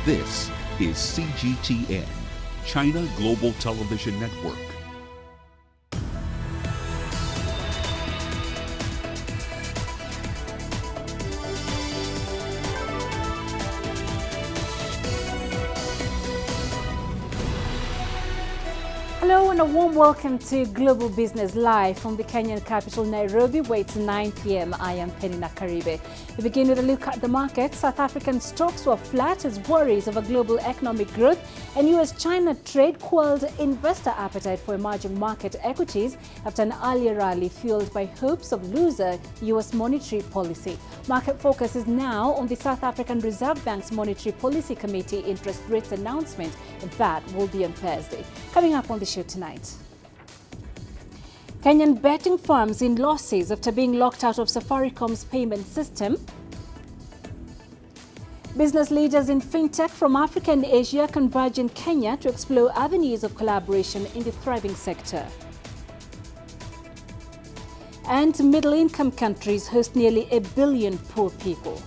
This is CGTN, China Global Television Network. Hello and a warm welcome to Global Business Live from the Kenyan capital Nairobi, where it's 9 p.m. I am Peninah Karibe. We begin with a look at the market. South African stocks were flat as worries over global economic growth and US-China trade quelled investor appetite for emerging market equities after an earlier rally fueled by hopes of looser US monetary policy. Market focus is now on the South African Reserve Bank's Monetary Policy Committee interest rates announcement, and that will be on Thursday. Coming up on the show tonight. Kenyan betting firms in losses after being locked out of Safaricom's payment system. Business leaders in Fintech from Africa and Asia converge in Kenya to explore avenues of collaboration in the thriving sector. And middle-income countries host nearly 1 billion poor people.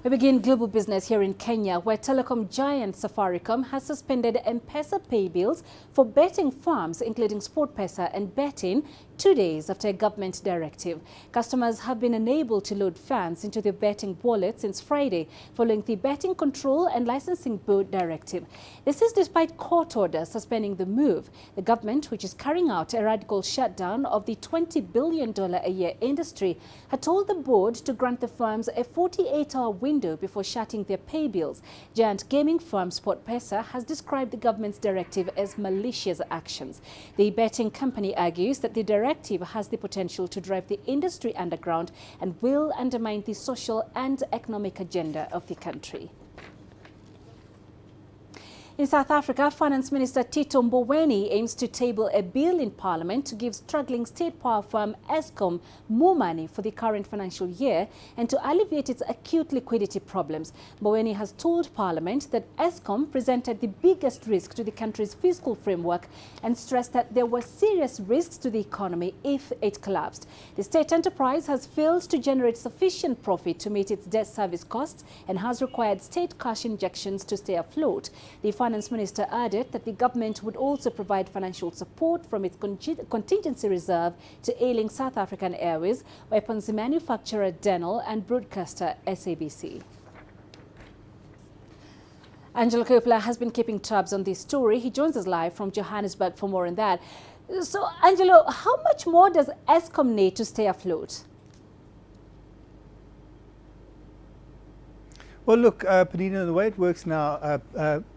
We begin global business here in Kenya, where telecom giant Safaricom has suspended M-Pesa pay bills for betting firms, including SportPesa and Betting, 2 days after a government directive. Customers have been unable to load funds into their betting wallet since Friday, following the Betting Control and Licensing Board directive. This is despite court orders suspending the move. The government, which is carrying out a radical shutdown of the $20 billion a year industry, had told the board to grant the firms a 48-hour window before shutting their pay bills. Giant gaming firm SportPesa has described the government's directive as malicious actions. The betting company argues that the directive has the potential to drive the industry underground and will undermine the social and economic agenda of the country. In South Africa, Finance Minister Tito Mboweni aims to table a bill in Parliament to give struggling state power firm Eskom more money for the current financial year and to alleviate its acute liquidity problems. Mboweni has told Parliament that Eskom presented the biggest risk to the country's fiscal framework and stressed that there were serious risks to the economy if it collapsed. The state enterprise has failed to generate sufficient profit to meet its debt service costs and has required state cash injections to stay afloat. The Finance Minister added that the government would also provide financial support from its contingency reserve to ailing South African Airways, weapons manufacturer Denel and broadcaster SABC. Angelo Coppola has been keeping tabs on this story. He joins us live from Johannesburg for more on that. So, Angelo, how much more does Eskom need to stay afloat? Well, look, Peninah, the way it works now,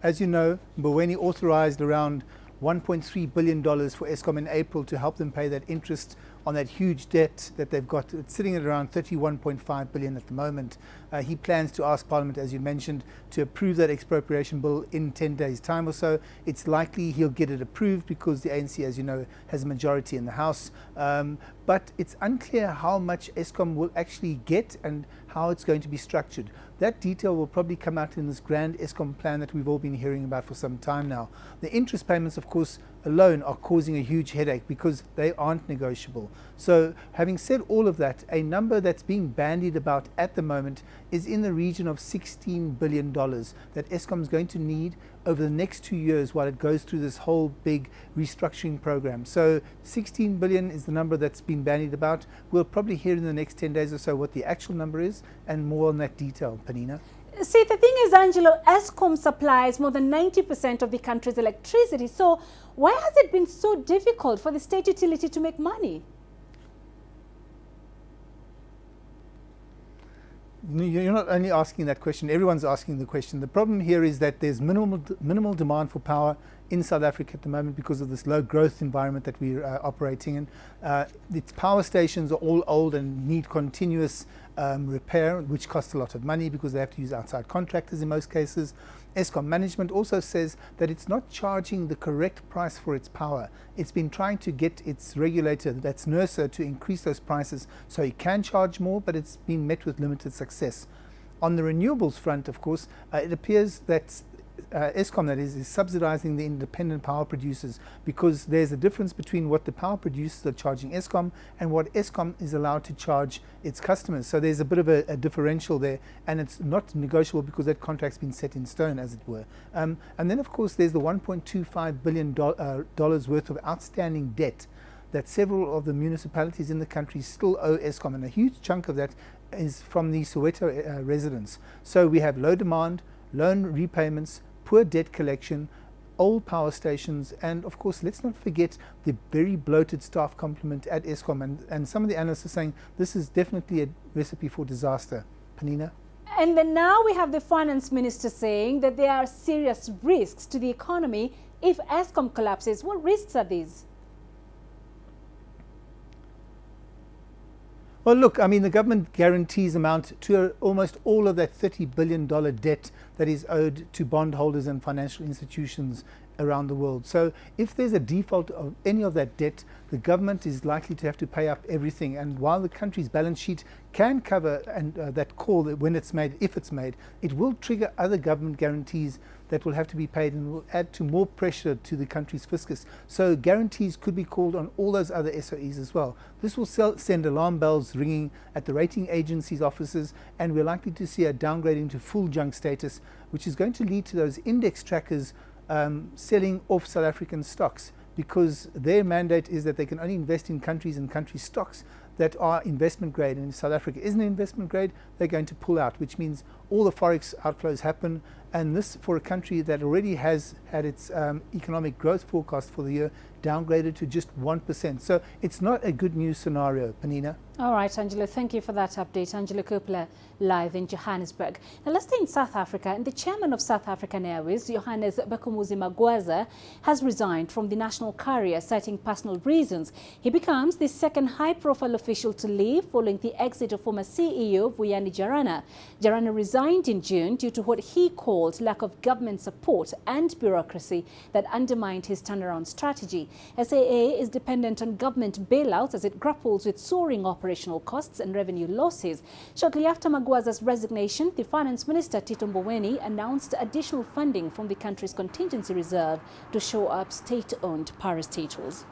as you know, Mboweni authorized around $1.3 billion for Eskom in April to help them pay that interest on that huge debt that they've got. It's sitting at around 31.5 billion at the moment. He plans to ask Parliament, as you mentioned, to approve that expropriation bill in 10 days' time or so. It's likely he'll get it approved because the ANC, as you know, has a majority in the House. But it's unclear how much Eskom will actually get and how it's going to be structured. That detail will probably come out in this grand Eskom plan that we've all been hearing about for some time now. The interest payments, of course, alone are causing a huge headache because they aren't negotiable. So having said all of that, a number that's being bandied about at the moment is in the region of $16 billion that Eskom is going to need over the next 2 years while it goes through this whole big restructuring program. So 16 billion is the number that's been bandied about. We'll probably hear in the next 10 days or so what the actual number is and more on that detail, Peninah. See, the thing is, Angelo, Eskom supplies more than 90% of the country's electricity. So why has it been so difficult for the state utility to make money? You're not only asking that question, everyone's asking the question. The problem here is that there's minimal demand for power in South Africa at the moment because of this low growth environment that we're operating in. Its power stations are all old and need continuous repair, which costs a lot of money because they have to use outside contractors in most cases. Eskom management also says that it's not charging the correct price for its power. It's been trying to get its regulator, that's NERSA, to increase those prices so it can charge more, but it's been met with limited success. On the renewables front, of course, it appears that Eskom, that is subsidizing the independent power producers, because there's a difference between what the power producers are charging Eskom and what Eskom is allowed to charge its customers. So there's a bit of a differential there, and it's not negotiable because that contract's been set in stone, as it were. And then, of course, there's the $1.25 billion worth of outstanding debt that several of the municipalities in the country still owe Eskom, and a huge chunk of that is from the Soweto residents. So we have low demand, loan repayments, poor debt collection, old power stations, and of course, let's not forget the very bloated staff complement at Eskom. And some of the analysts are saying this is definitely a recipe for disaster. Peninah? And then now we have the finance minister saying that there are serious risks to the economy if Eskom collapses. What risks are these? Well, look, I mean, the government guarantees amount to almost all of that $30 billion debt that is owed to bondholders and financial institutions around the world. So if there's a default of any of that debt, the government is likely to have to pay up everything. And while the country's balance sheet can cover that call when it's made, if it's made, it will trigger other government guarantees that will have to be paid and will add to more pressure to the country's fiscus. So guarantees could be called on all those other SOEs as well. This will send alarm bells ringing at the rating agencies' offices, and we're likely to see a downgrading to full junk status, which is going to lead to those index trackers selling off South African stocks, because their mandate is that they can only invest in countries and country stocks that are investment grade, and if South Africa isn't investment grade, they're going to pull out, which means all the forex outflows happen. And this, for a country that already has had its economic growth forecast for the year downgraded to just 1%. So it's not a good news scenario, Peninah. All right, Angela, thank you for that update. Angela Kupler, live in Johannesburg. Now let's stay in South Africa. And the chairman of South African Airways, Johannes Bekumuzi Magwaza, has resigned from the national carrier, citing personal reasons. He becomes the second high-profile official to leave following the exit of former CEO Vuyani Jarana. Jarana resigned in June due to what he called lack of government support and bureaucracy that undermined his turnaround strategy. SAA is dependent on government bailouts as it grapples with soaring operational costs and revenue losses. Shortly after Magwaza's resignation, the Finance Minister Tito Mboweni announced additional funding from the country's contingency reserve to shore up state-owned parastatals.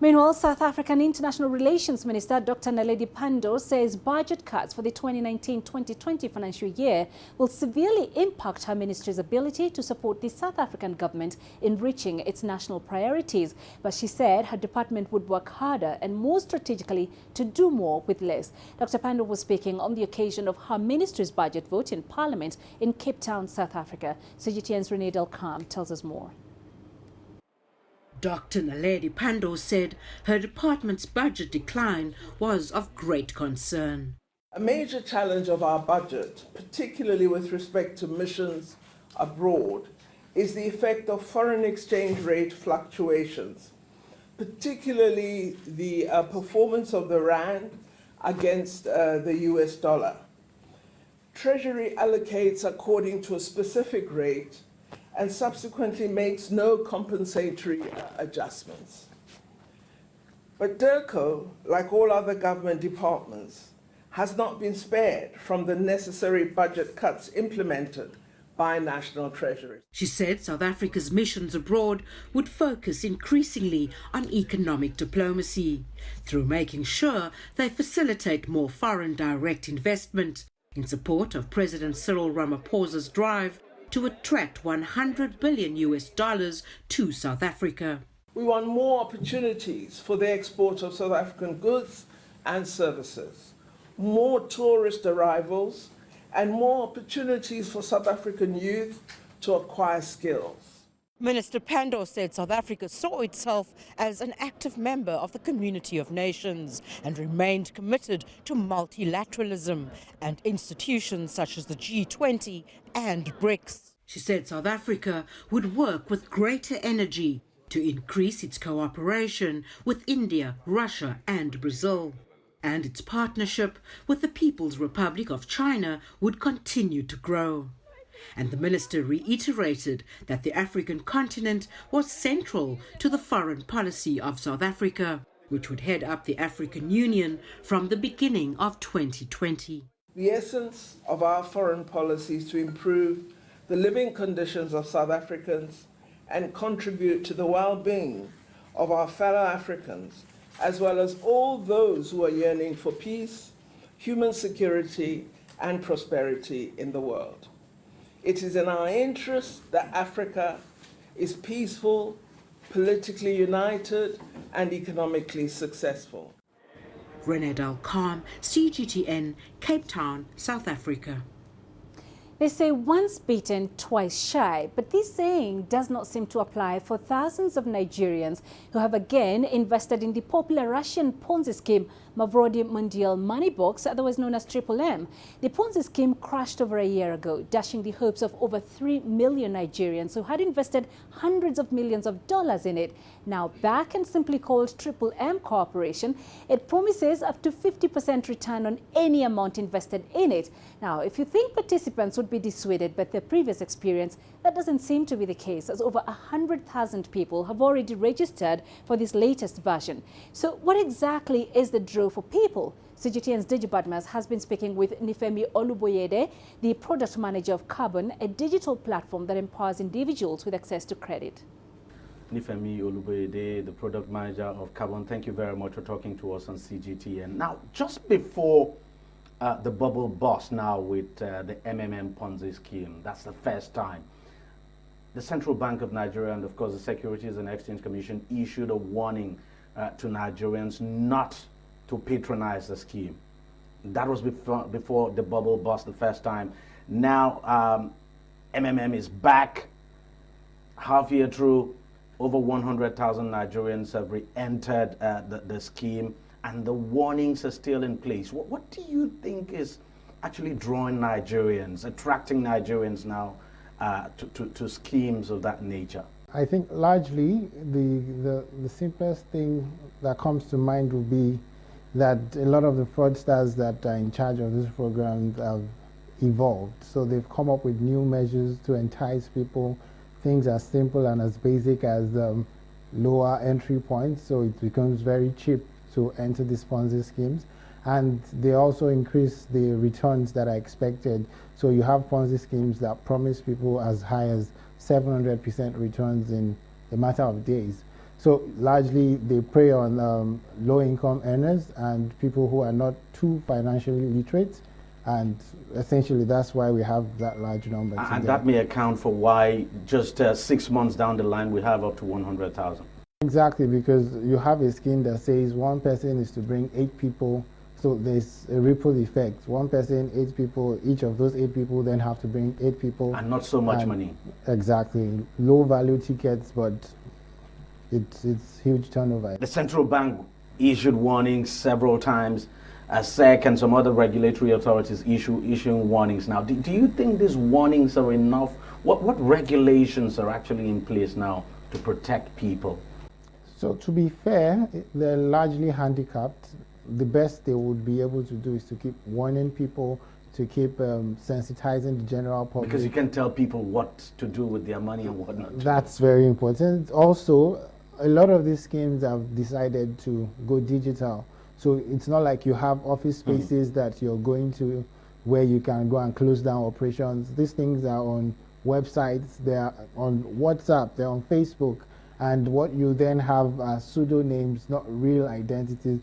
Meanwhile, South African International Relations Minister Dr. Naledi Pandor says budget cuts for the 2019-2020 financial year will severely impact her ministry's ability to support the South African government in reaching its national priorities. But she said her department would work harder and more strategically to do more with less. Dr. Pandor was speaking on the occasion of her ministry's budget vote in Parliament in Cape Town, South Africa. CGTN's Renee Delcam tells us more. Dr. Naledi Pandor said her department's budget decline was of great concern. A major challenge of our budget, particularly with respect to missions abroad, is the effect of foreign exchange rate fluctuations, particularly the performance of the rand against the US dollar. Treasury allocates according to a specific rate and subsequently makes no compensatory adjustments. But DIRCO, like all other government departments, has not been spared from the necessary budget cuts implemented by National Treasury. She said South Africa's missions abroad would focus increasingly on economic diplomacy through making sure they facilitate more foreign direct investment in support of President Cyril Ramaphosa's drive to attract $100 billion to South Africa. We want more opportunities for the export of South African goods and services, more tourist arrivals, and more opportunities for South African youth to acquire skills. Minister Pandor said South Africa saw itself as an active member of the community of nations and remained committed to multilateralism and institutions such as the G20 and BRICS. She said South Africa would work with greater energy to increase its cooperation with India, Russia and Brazil. And its partnership with the People's Republic of China would continue to grow. And the minister reiterated that the African continent was central to the foreign policy of South Africa, which would head up the African Union from the beginning of 2020. The essence of our foreign policy is to improve the living conditions of South Africans and contribute to the well-being of our fellow Africans, as well as all those who are yearning for peace, human security, and prosperity in the world. It is in our interest that Africa is peaceful, politically united, and economically successful. Renee Dalcom, CGTN, Cape Town, South Africa. They say once bitten, twice shy, but this saying does not seem to apply for thousands of Nigerians who have again invested in the popular Russian Ponzi scheme Mavrodi Mundial Money Box, otherwise known as Triple M. The Ponzi scheme crashed over a year ago, dashing the hopes of over 3 million Nigerians who had invested hundreds of millions of dollars in it. Now back and simply called Triple M Corporation, it promises up to 50% return on any amount invested in it. Now, if you think participants would be dissuaded by their previous experience, that doesn't seem to be the case, as over 100,000 people have already registered for this latest version. So what exactly is the draw for people? CGTN's Digi Badmas has been speaking with Nifemi Oluboyede, the product manager of Carbon, a digital platform that empowers individuals with access to credit. Nifemi Oluboyede, the product manager of Carbon. Thank you very much for talking to us on CGTN. Now, just before the bubble burst now with the MMM Ponzi scheme, that's the first time. The Central Bank of Nigeria and, of course, the Securities and Exchange Commission issued a warning to Nigerians not to patronize the scheme. That was before the bubble burst the first time. Now, MMM is back. Half year through, over 100,000 Nigerians have re-entered the scheme, and the warnings are still in place. What do you think is actually drawing Nigerians, attracting Nigerians now to schemes of that nature? I think largely the simplest thing that comes to mind would be that a lot of the fraudsters that are in charge of this program have evolved. So they've come up with new measures to entice people, things as simple and as basic as lower entry points, so it becomes very cheap to enter these Ponzi schemes. And they also increase the returns that are expected. So you have Ponzi schemes that promise people as high as 700% returns in a matter of days. So largely they prey on low-income earners and people who are not too financially literate, and essentially that's why we have that large number today. And that may account for why just 6 months down the line we have up to 100,000. Exactly, because you have a scheme that says one person is to bring 8 people. So there's a ripple effect. One person, 8 people, each of those 8 people then have to bring 8 people. And not so much money. Exactly. Low value tickets, but it's huge turnover. The central bank issued warnings several times. SEC and some other regulatory authorities issuing warnings now. Do you think these warnings are enough? What regulations are actually in place now to protect people? So to be fair, they're largely handicapped. The best they would be able to do is to keep warning people, to keep sensitizing the general public. Because you can tell people what to do with their money and what not. That's very important. Also, a lot of these schemes have decided to go digital. So it's not like you have office spaces that you're going to where you can go and close down operations. These things are on websites, they're on WhatsApp, they're on Facebook. And what you then have are pseudonames, not real identities.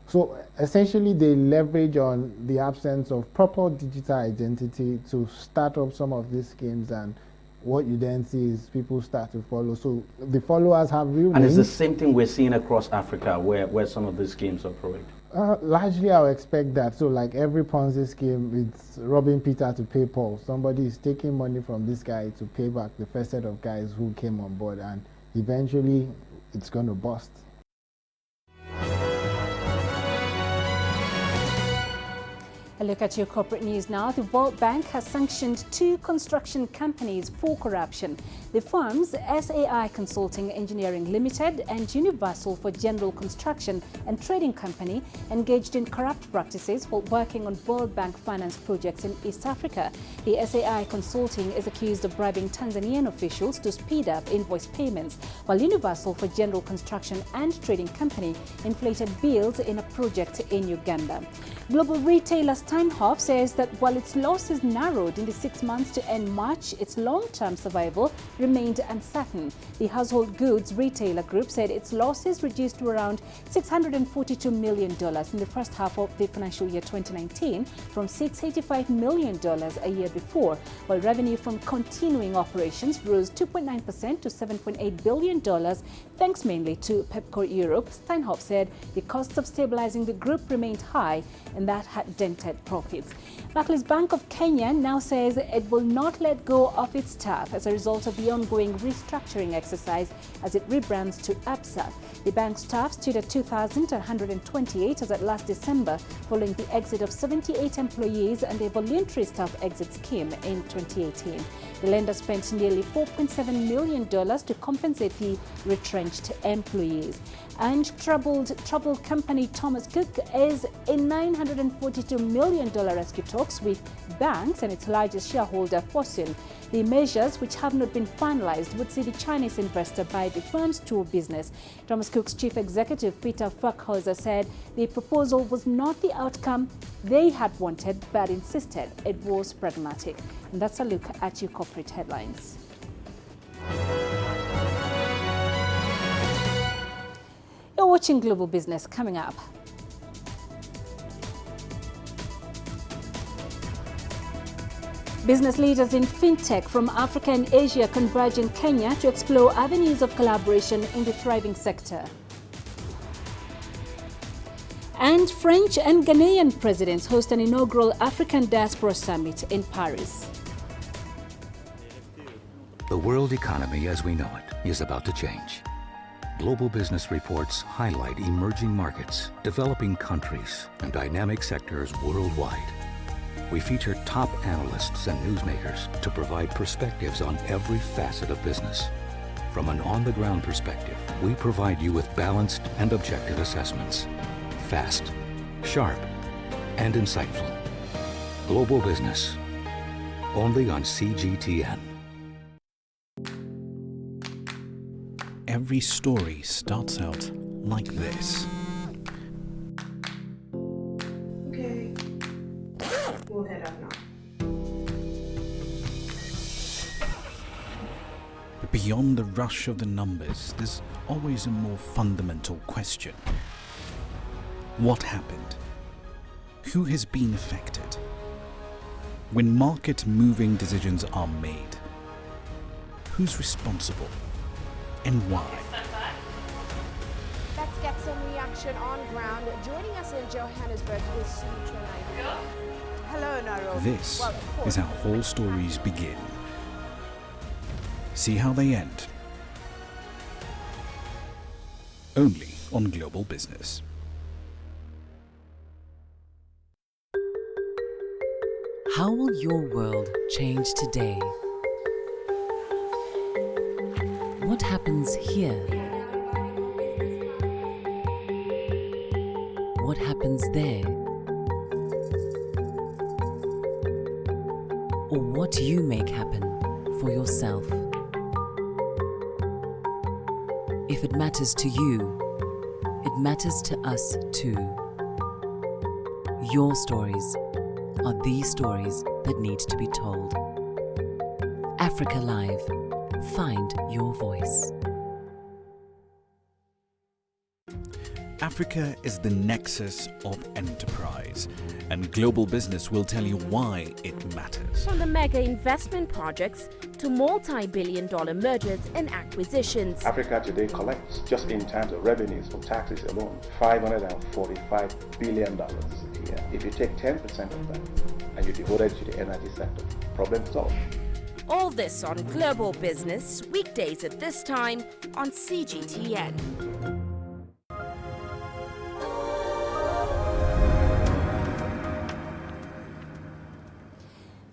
So essentially they leverage on the absence of proper digital identity to start up some of these schemes, and what you then see is people start to follow. So the followers have real names. And it's the same thing we're seeing across Africa where some of these schemes operate. Largely I would expect that. So like every Ponzi scheme, it's robbing Peter to pay Paul. Somebody is taking money from this guy to pay back the first set of guys who came on board, and eventually it's going to bust. A look at your corporate news now. The World Bank has sanctioned 2 construction companies for corruption. The firms SAI Consulting Engineering Limited and Universal for General Construction and Trading Company engaged in corrupt practices while working on World Bank finance projects in East Africa. The SAI Consulting is accused of bribing Tanzanian officials to speed up invoice payments, while Universal for General Construction and Trading Company inflated bills in a project in Uganda. Global retailer Steinhoff says that while its losses narrowed in the 6 months to end March, its long-term survival remained uncertain. The household goods retailer group said its losses reduced to around $642 million in the first half of the financial year 2019 from $685 million a year before, while revenue from continuing operations rose 2.9% to $7.8 billion, thanks mainly to Pepco Europe. Steinhoff said the costs of stabilizing the group remained high and that had dented profits. Barclays Bank of Kenya now says it will not let go of its staff as a result of the ongoing restructuring exercise as it rebrands to ABSA. The bank's staff stood at 2,128 as at last December, following the exit of 78 employees and a voluntary staff exit scheme in 2018. The lender spent nearly $4.7 million to compensate the retrenched employees. And troubled company Thomas Cook is in $942 million rescue talks with banks and its largest shareholder, Fosun. The measures, which have not been finalized, would see the Chinese investor buy the firm's tour business. Thomas Cook's chief executive, Peter Ferkhauser, said the proposal was not the outcome they had wanted, but insisted it was pragmatic. And that's a look at your corporate headlines. You're watching Global Business. Coming up, business leaders in Fintech from Africa and Asia converge in Kenya to explore avenues of collaboration in the thriving sector. And French and Ghanaian presidents host an inaugural African Diaspora Summit in Paris. The world economy as we know it is about to change. Global business reports highlight emerging markets, developing countries, and dynamic sectors worldwide. We feature top analysts and newsmakers to provide perspectives on every facet of business. From an on-the-ground perspective, we provide you with balanced and objective assessments. Fast, sharp, and insightful. Global Business, only on CGTN. Every story starts out like this. Okay, we'll head up now. But beyond the rush of the numbers, there's always a more fundamental question. What happened? Who has been affected? When market-moving decisions are made, who's responsible? And why? Let's get some reaction on ground. Joining us in Johannesburg is Sutra Nairo. Hello, Nairo. This is how all stories begin. See how they end. Only on Global Business. How will your world change today? What happens here? What happens there? Or what you make happen for yourself? If it matters to you, it matters to us too. Your stories are the stories that need to be told. Africa Live. Find your voice. Africa is the nexus of enterprise, and Global Business will tell you why it matters. From the mega investment projects to multi-billion-dollar mergers and acquisitions. Africa today collects, just in terms of revenues from taxes alone, $545 billion a year. If you take 10% of that and you devote it to the energy sector, problem solved. All this on Global Business, weekdays at this time on CGTN.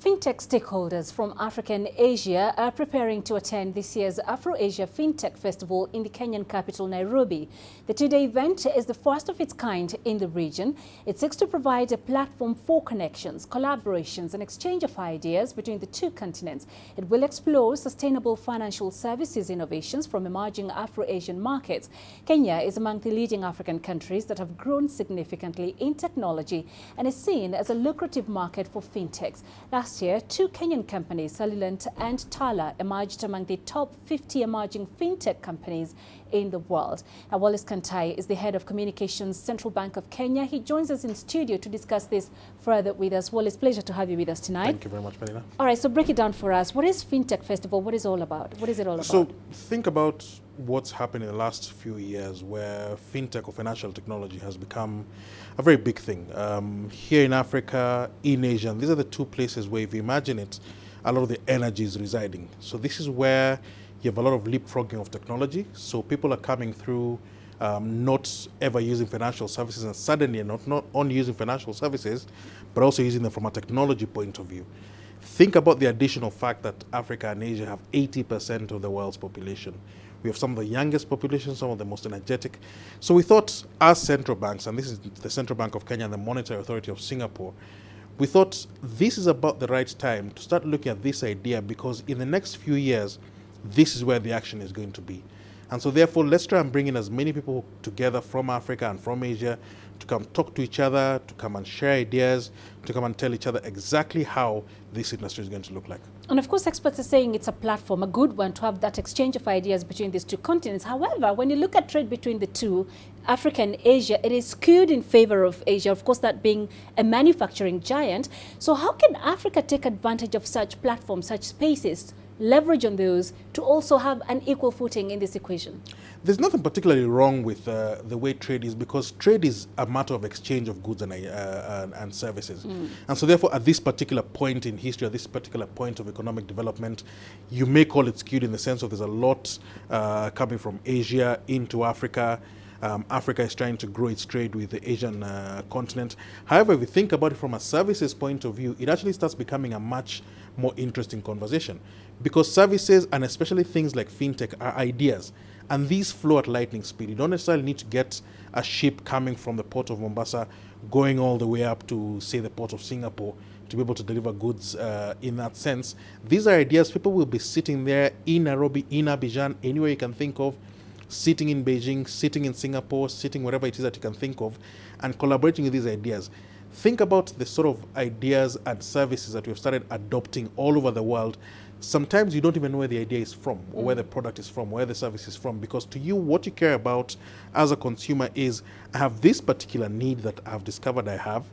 Fintech Fintech stakeholders from Africa and Asia are preparing to attend this year's Afro-Asia Fintech Festival in the Kenyan capital, Nairobi. The two-day event is the first of its kind in the region. It seeks to provide a platform for connections, collaborations and exchange of ideas between the two continents. It will explore sustainable financial services innovations from emerging Afro-Asian markets. Kenya is among the leading African countries that have grown significantly in technology and is seen as a lucrative market for fintechs. Last year, two Kenyan companies, Cellulant and Tala, emerged among the top 50 emerging fintech companies in the world. Now, Wallace Kantai is the head of communications, Central Bank of Kenya. He joins us in studio to discuss this further with us. Wallace, pleasure to have you with us tonight. Thank you very much, Peninah. All right, so break it down for us. What is Fintech Festival? What is it all about? What is it all about? So think about what's happened in the last few years where fintech or financial technology has become a very big thing. Here in Africa, in Asia, and these are the two places where, if you imagine it, a lot of the energy is residing. So this is where you have a lot of leapfrogging of technology. So people are coming through not ever using financial services, and suddenly not only using financial services, but also using them from a technology point of view. Think about the additional fact that Africa and Asia have 80% of the world's population. We have some of the youngest populations, some of the most energetic. So we thought, as central banks, and this is the Central Bank of Kenya and the Monetary Authority of Singapore, we thought this is about the right time to start looking at this idea, because in the next few years, this is where the action is going to be. And so therefore, let's try and bring in as many people together from Africa and from Asia to come talk to each other, to come and share ideas, to come and tell each other exactly how this industry is going to look like. And of course, experts are saying it's a platform, a good one, to have that exchange of ideas between these two continents. However, when you look at trade between the two, Africa and Asia, it is skewed in favor of Asia, of course, that being a manufacturing giant. So how can Africa take advantage of such platforms, such spaces, leverage on those to also have an equal footing in this equation? There's nothing particularly wrong with the way trade is, because trade is a matter of exchange of goods and services. And so therefore, at this particular point in history, at this particular point of economic development, you may call it skewed in the sense of there's a lot coming from Asia into Africa. Africa is trying to grow its trade with the Asian continent. However, if we think about it from a services point of view, it actually starts becoming a much more interesting conversation, because services, and especially things like fintech, are ideas, and these flow at lightning speed. You don't necessarily need to get a ship coming from the port of Mombasa going all the way up to, say, the port of Singapore to be able to deliver goods in that sense. These are ideas. People will be sitting there in Nairobi, in Abidjan, anywhere you can think of, sitting in Beijing, sitting in Singapore, sitting wherever it is that you can think of, and collaborating with these ideas. Think about the sort of ideas and services that we've started adopting all over the world. Sometimes you don't even know where the idea is from, or where the product is from, where the service is from, because to you, what you care about as a consumer is, I have this particular need that I've discovered I have.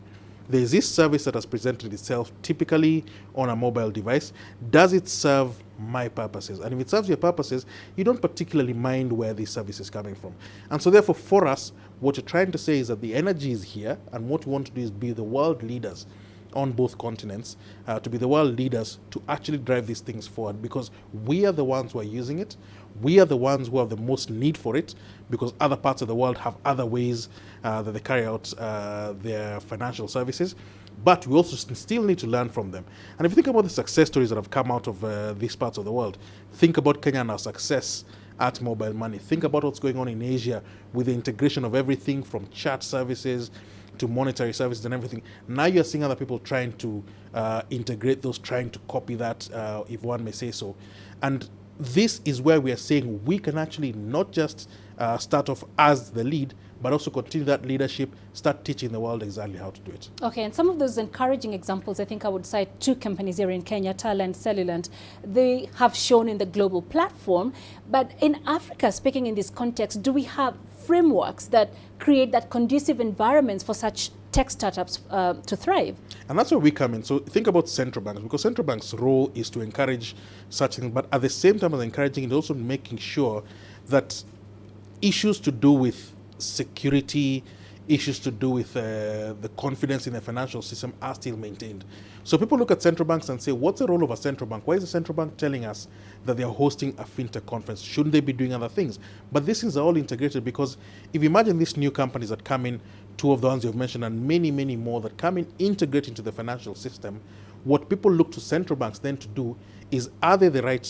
There's this service that has presented itself typically on a mobile device. Does it serve my purposes? And if it serves your purposes, you don't particularly mind where this service is coming from. And so therefore, for us, what you're trying to say is that the energy is here, and what we want to do is be the world leaders on both continents, to be the world leaders to actually drive these things forward, because we are the ones who are using it. We are the ones who have the most need for it, because other parts of the world have other ways that they carry out their financial services. But we also still need to learn from them. And if you think about the success stories that have come out of these parts of the world, think about Kenya and our success at mobile money. Think about what's going on in Asia with the integration of everything from chat services to monetary services and everything. Now you're seeing other people trying to integrate those, trying to copy that, if one may say so. And this is where we are saying we can actually not just start off as the lead, but also continue that leadership, start teaching the world exactly how to do it. Okay, and some of those encouraging examples, I think I would cite two companies here in Kenya, Tala and Cellulant. They have shown in the global platform, but in Africa, speaking in this context, do we have frameworks that create that conducive environments for such tech startups to thrive? And that's where we come in. So think about central banks, because central banks' role is to encourage such things, but at the same time as encouraging it, also making sure that issues to do with security, issues to do with the confidence in the financial system are still maintained. So people look at central banks and say, what's the role of a central bank? Why is the central bank telling us that they are hosting a fintech conference? Shouldn't they be doing other things? But these things are all integrated, because if you imagine these new companies that come in, two of the ones you've mentioned and many, many more that come in, integrate into the financial system, what people look to central banks then to do is, are they the right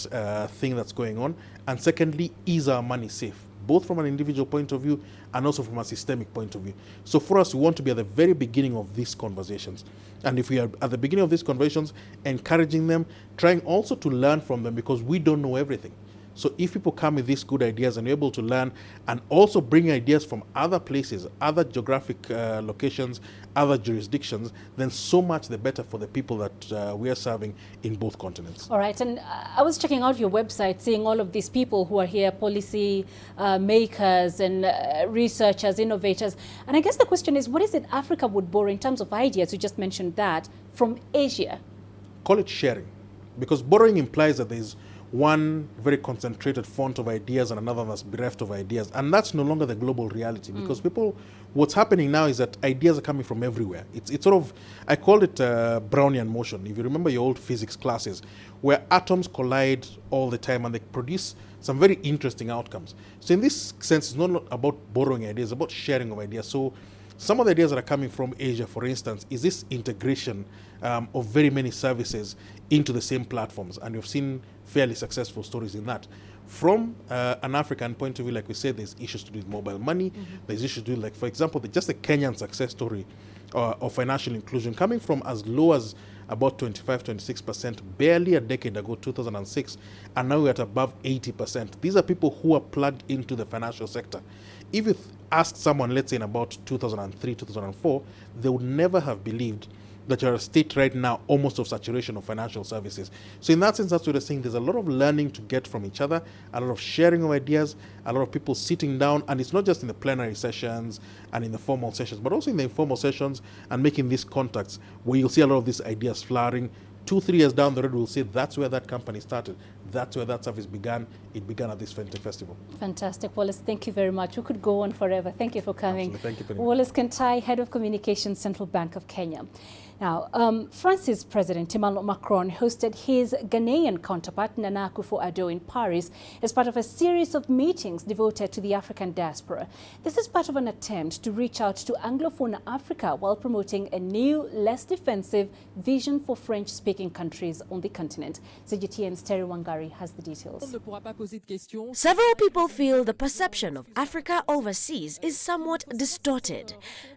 thing that's going on? And secondly, is our money safe? Both from an individual point of view and also from a systemic point of view. So for us, we want to be at the very beginning of these conversations. And if we are at the beginning of these conversations, encouraging them, trying also to learn from them, because we don't know everything. So if people come with these good ideas and you're able to learn and also bring ideas from other places, other geographic locations, other jurisdictions, then so much the better for the people that we are serving in both continents. All right, and I was checking out your website, seeing all of these people who are here, policy makers and researchers, innovators. And I guess the question is, what is it Africa would borrow in terms of ideas? You just mentioned that from Asia. Call it sharing, because borrowing implies that there's one very concentrated font of ideas and another that's bereft of ideas. And that's no longer the global reality, because what's happening now is that ideas are coming from everywhere. It's sort of, I call it Brownian motion. If you remember your old physics classes, where atoms collide all the time and they produce some very interesting outcomes. So in this sense, it's not about borrowing ideas, it's about sharing of ideas. So some of the ideas that are coming from Asia, for instance, is this integration of very many services into the same platforms. And we've seen fairly successful stories in that. From an African point of view, like we said, there's issues to do with mobile money. There's issues to do, like, for example, just the Kenyan success story of financial inclusion, coming from as low as about 25-26% barely a decade ago, 2006, and now we're at above 80%. These are people who are plugged into the financial sector. If you ask someone, let's say in about 2003, 2004, they would never have believed that you're a state right now almost of saturation of financial services. So in that sense, that's what we're saying. There's a lot of learning to get from each other, a lot of sharing of ideas, a lot of people sitting down, and it's not just in the plenary sessions and in the formal sessions, but also in the informal sessions and making these contacts where you'll see a lot of these ideas flowering. 2-3 years down the road, we'll say that's where that company started. That's where that service began. It began at this Fintech Festival. Fantastic. Wallace, thank you very much. We could go on forever. Thank you for coming. Absolutely. Thank you, Peninah. Wallace Kentai, Head of Communications, Central Bank of Kenya. Now, France's President Emmanuel Macron hosted his Ghanaian counterpart Nana Akufo-Addo in Paris as part of a series of meetings devoted to the African diaspora. This is part of an attempt to reach out to Anglophone Africa while promoting a new, less defensive vision for French-speaking countries on the continent. CGTN's Terry Wangari has the details. Several people feel the perception of Africa overseas is somewhat distorted.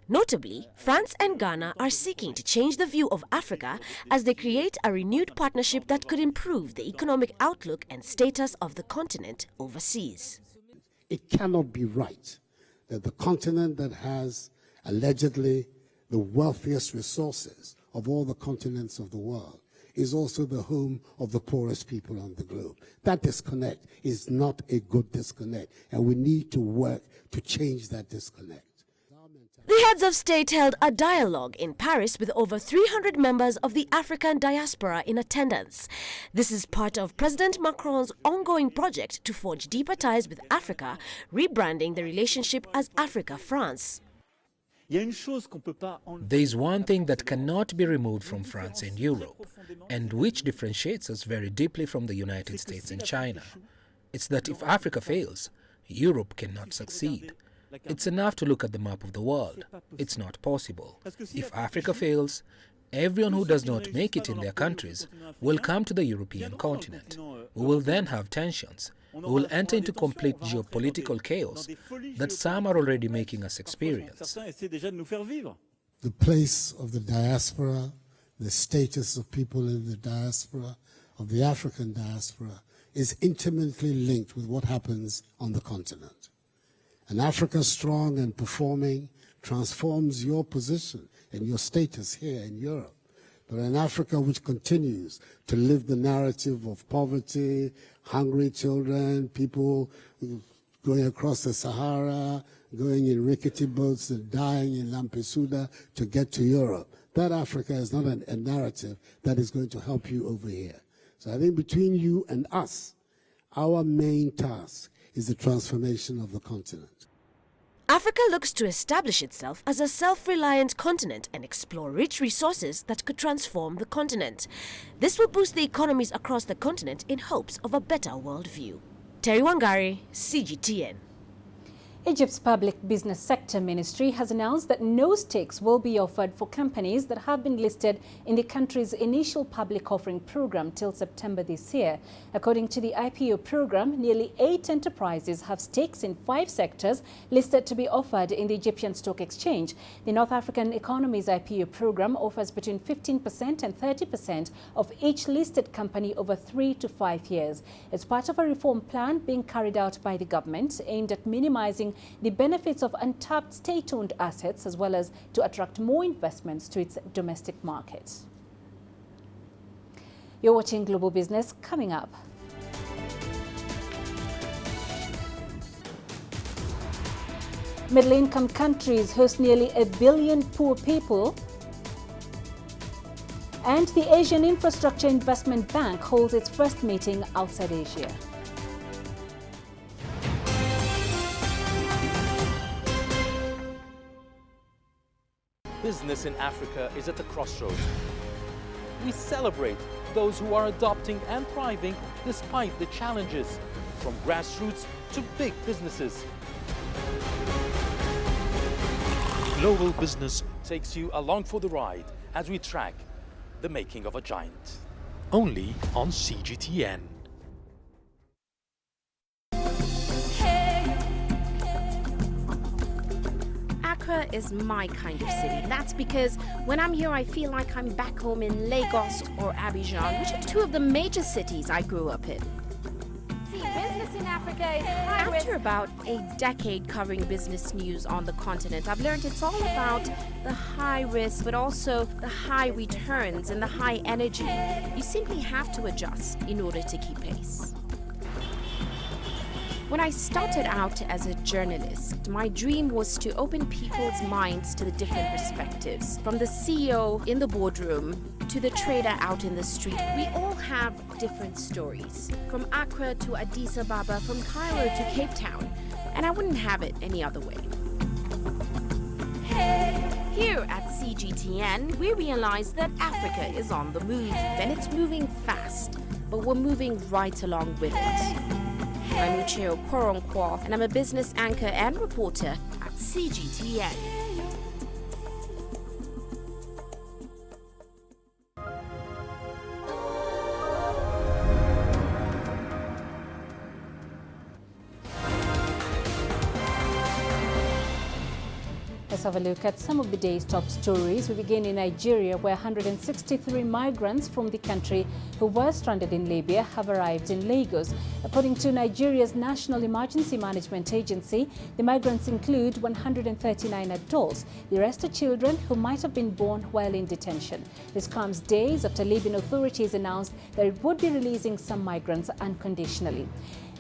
Notably, France and Ghana are seeking to change the view of Africa as they create a renewed partnership that could improve the economic outlook and status of the continent overseas. It cannot be right that the continent that has allegedly the wealthiest resources of all the continents of the world is also the home of the poorest people on the globe. That disconnect is not a good disconnect, and we need to work to change that disconnect. The heads of state held a dialogue in Paris with over 300 members of the African diaspora in attendance. This is part of President Macron's ongoing project to forge deeper ties with Africa, rebranding the relationship as Africa-France. There is one thing that cannot be removed from France and Europe, and which differentiates us very deeply from the United States and China. It's that if Africa fails, Europe cannot succeed. It's enough to look at the map of the world. It's not possible. If Africa fails, everyone who does not make it in their countries will come to the European continent. We will then have tensions. We will enter into complete geopolitical chaos that some are already making us experience. The place of the diaspora, the status of people in the diaspora, of the African diaspora, is intimately linked with what happens on the continent. An Africa strong and performing transforms your position and your status here in Europe. But an Africa which continues to live the narrative of poverty, hungry children, people going across the Sahara, going in rickety boats and dying in Lampedusa to get to Europe, that Africa is not a narrative that is going to help you over here. So I think between you and us, our main task is the transformation of the continent. Africa looks to establish itself as a self-reliant continent and explore rich resources that could transform the continent. This will boost the economies across the continent in hopes of a better worldview. Terry Wangari, CGTN. Egypt's Public Business Sector Ministry has announced that no stakes will be offered for companies that have been listed in the country's initial public offering program till September this year. According to the IPO program, nearly 8 enterprises have stakes in 5 sectors listed to be offered in the Egyptian Stock Exchange. The North African Economy's IPO program offers between 15% and 30% of each listed company over 3 to 5 years. It's part of a reform plan being carried out by the government aimed at minimizing the benefits of untapped state-owned assets as well as to attract more investments to its domestic market. You're watching Global Business. Coming up. Middle-income countries host nearly 1 billion poor people, and the Asian Infrastructure Investment Bank holds its first meeting outside Asia. Business in Africa is at a crossroads. We celebrate those who are adopting and thriving despite the challenges, from grassroots to big businesses. Global Business takes you along for the ride as we track the making of a giant. Only on CGTN. Accra is my kind of city. That's because when I'm here, I feel like I'm back home in Lagos or Abidjan, which are 2 of the major cities I grew up in. See, business in Africa is high risk. After about a decade covering business news on the continent, I've learned it's all about the high risk, but also the high returns and the high energy. You simply have to adjust in order to keep pace. When I started out as a journalist, my dream was to open people's minds to the different perspectives. From the CEO in the boardroom to the trader out in the street, we all have different stories. From Accra to Addis Ababa, from Cairo to Cape Town, and I wouldn't have it any other way. Here at CGTN, we realize that Africa is on the move, and it's moving fast, but we're moving right along with it. I'm Ucheo Koronkwo, and I'm a business anchor and reporter at CGTN. Let's have a look at some of the day's top stories. We begin in Nigeria, where 163 migrants from the country who were stranded in Libya have arrived in Lagos. According to Nigeria's National Emergency Management Agency, the migrants include 139 adults. The rest are children who might have been born while in detention. This comes days after Libyan authorities announced that it would be releasing some migrants unconditionally.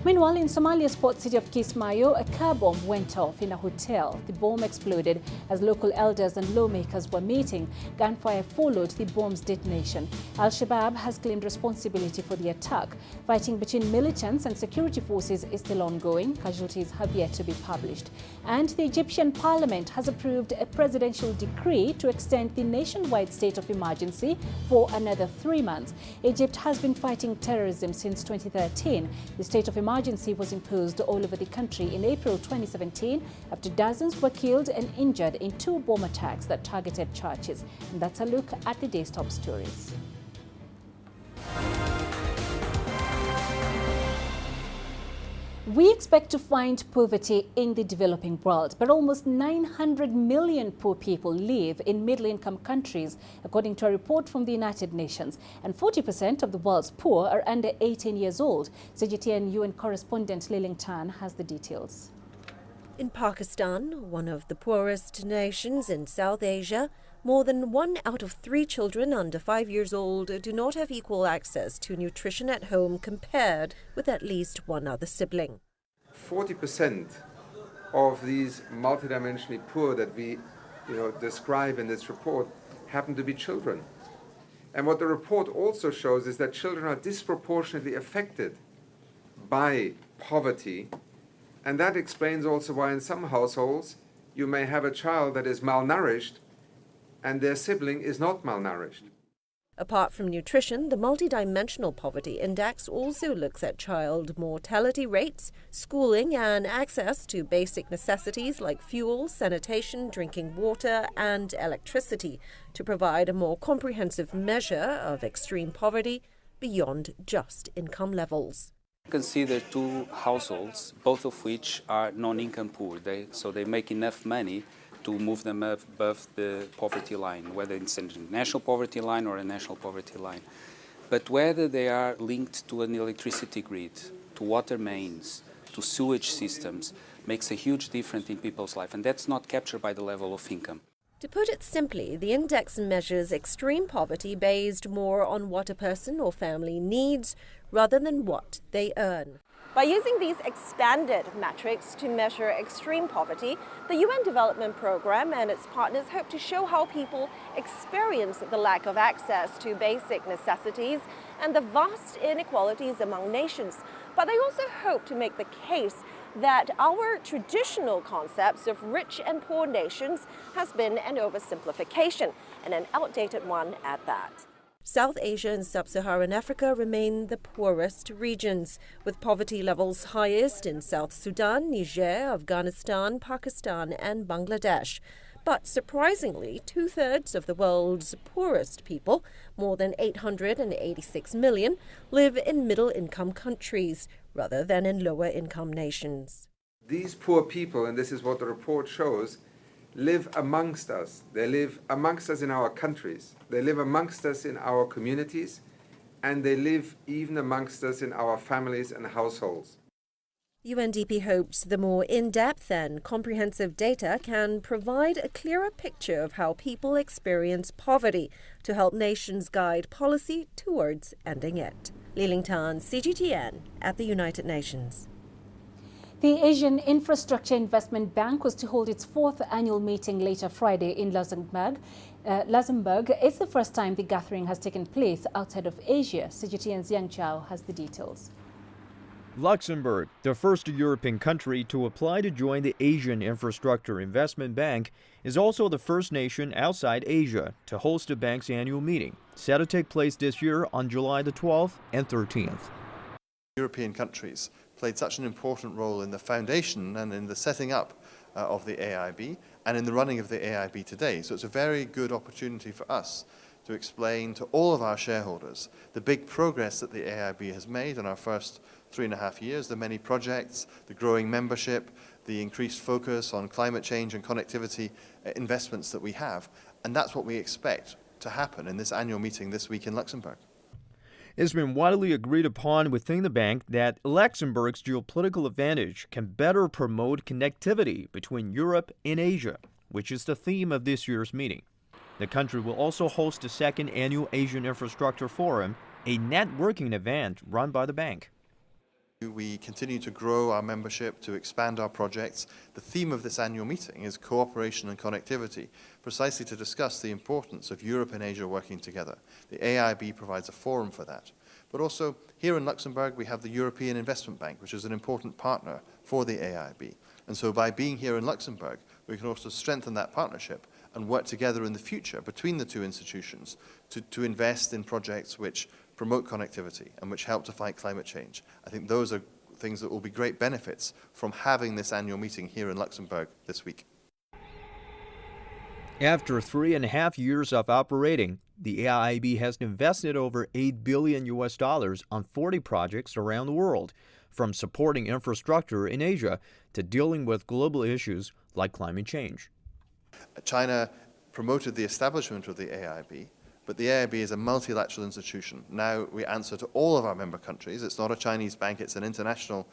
Meanwhile, in Somalia's port city of Kismayo, a car bomb went off in a hotel. The bomb exploded as local elders and lawmakers were meeting. Gunfire followed the bomb's detonation. Al-Shabaab has claimed responsibility for the attack. Fighting between militants and security forces is still ongoing. Casualties have yet to be published. And the Egyptian parliament has approved a presidential decree to extend the nationwide state of emergency for another 3 months. Egypt has been fighting terrorism since 2013. The state of emergency was imposed all over the country in April 2017 after dozens were killed and injured in 2 bomb attacks that targeted churches. And that's a look at the day's top stories. We expect to find poverty in the developing world, but almost 900 million poor people live in middle-income countries, according to a report from the United Nations. And 40% of the world's poor are under 18 years old. CGTN UN correspondent Liling Tan has the details. In Pakistan, one of the poorest nations in South Asia, more than 1 out of 3 children under 5 years old do not have equal access to nutrition at home compared with at least one other sibling. 40% of these multidimensionally poor that we describe in this report happen to be children. And what the report also shows is that children are disproportionately affected by poverty, and that explains also why in some households you may have a child that is malnourished and their sibling is not malnourished. Apart from nutrition, the Multidimensional Poverty Index also looks at child mortality rates, schooling, and access to basic necessities like fuel, sanitation, drinking water, and electricity to provide a more comprehensive measure of extreme poverty beyond just income levels. Consider two households, both of which are non-income poor, so they make enough money to move them above the poverty line, whether it's a national poverty line or a national poverty line. But whether they are linked to an electricity grid, to water mains, to sewage systems, makes a huge difference in people's life, and that's not captured by the level of income. To put it simply, the index measures extreme poverty based more on what a person or family needs rather than what they earn. By using these expanded metrics to measure extreme poverty, the UN Development Programme and its partners hope to show how people experience the lack of access to basic necessities and the vast inequalities among nations. But they also hope to make the case that our traditional concepts of rich and poor nations has been an oversimplification, and an outdated one at that. South Asia and Sub-Saharan Africa remain the poorest regions, with poverty levels highest in South Sudan, Niger, Afghanistan, Pakistan, and Bangladesh. But surprisingly, 2/3 of the world's poorest people, more than 886 million, live in middle-income countries rather than in lower-income nations. These poor people, and this is what the report shows, live amongst us. They live amongst us in our countries. They live amongst us in our communities, and they live even amongst us in our families and households. UNDP hopes the more in-depth and comprehensive data can provide a clearer picture of how people experience poverty to help nations guide policy towards ending it. Li Lingtan, CGTN, at the United Nations. The Asian Infrastructure Investment Bank was to hold its 4th annual meeting later Friday in Luxembourg. It's the first time the gathering has taken place outside of Asia. CGTN's Yang Chao has the details. Luxembourg, the first European country to apply to join the Asian Infrastructure Investment Bank, is also the first nation outside Asia to host the bank's annual meeting, set to take place this year on July the 12th and 13th. European countries played such an important role in the foundation and in the setting up of the AIB and in the running of the AIB today. So it's a very good opportunity for us to explain to all of our shareholders the big progress that the AIB has made in our first 3.5 years, the many projects, the growing membership, the increased focus on climate change and connectivity investments that we have. And that's what we expect to happen in this annual meeting this week in Luxembourg. It's been widely agreed upon within the bank that Luxembourg's geopolitical advantage can better promote connectivity between Europe and Asia, which is the theme of this year's meeting. The country will also host the 2nd annual Asian Infrastructure Forum, a networking event run by the bank. We continue to grow our membership, to expand our projects. The theme of this annual meeting is cooperation and connectivity, precisely to discuss the importance of Europe and Asia working together. The AIB provides a forum for that. But also, here in Luxembourg, we have the European Investment Bank, which is an important partner for the AIB. And so by being here in Luxembourg, we can also strengthen that partnership and work together in the future between the two institutions to invest in projects which promote connectivity and which help to fight climate change. I think those are things that will be great benefits from having this annual meeting here in Luxembourg this week. After 3.5 years of operating, the AIB has invested over $8 billion on 40 projects around the world, from supporting infrastructure in Asia to dealing with global issues like climate change. China promoted the establishment of the AIB, but the AIB is a multilateral institution. Now we answer to all of our member countries. It's not a Chinese bank, it's an international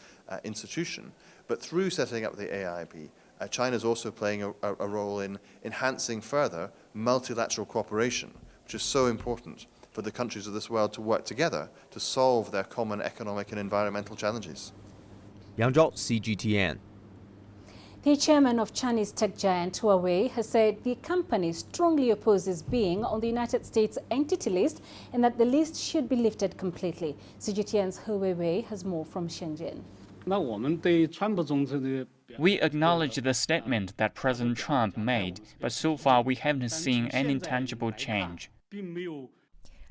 institution. But through setting up the AIB, China is also playing a role in enhancing further multilateral cooperation, which is so important for the countries of this world to work together to solve their common economic and environmental challenges. Yang Zhao, CGTN. The chairman of Chinese tech giant Huawei has said the company strongly opposes being on the United States entity list and that the list should be lifted completely. CGTN's Huawei has more from Shenzhen. We acknowledge the statement that President Trump made, but so far we haven't seen any tangible change.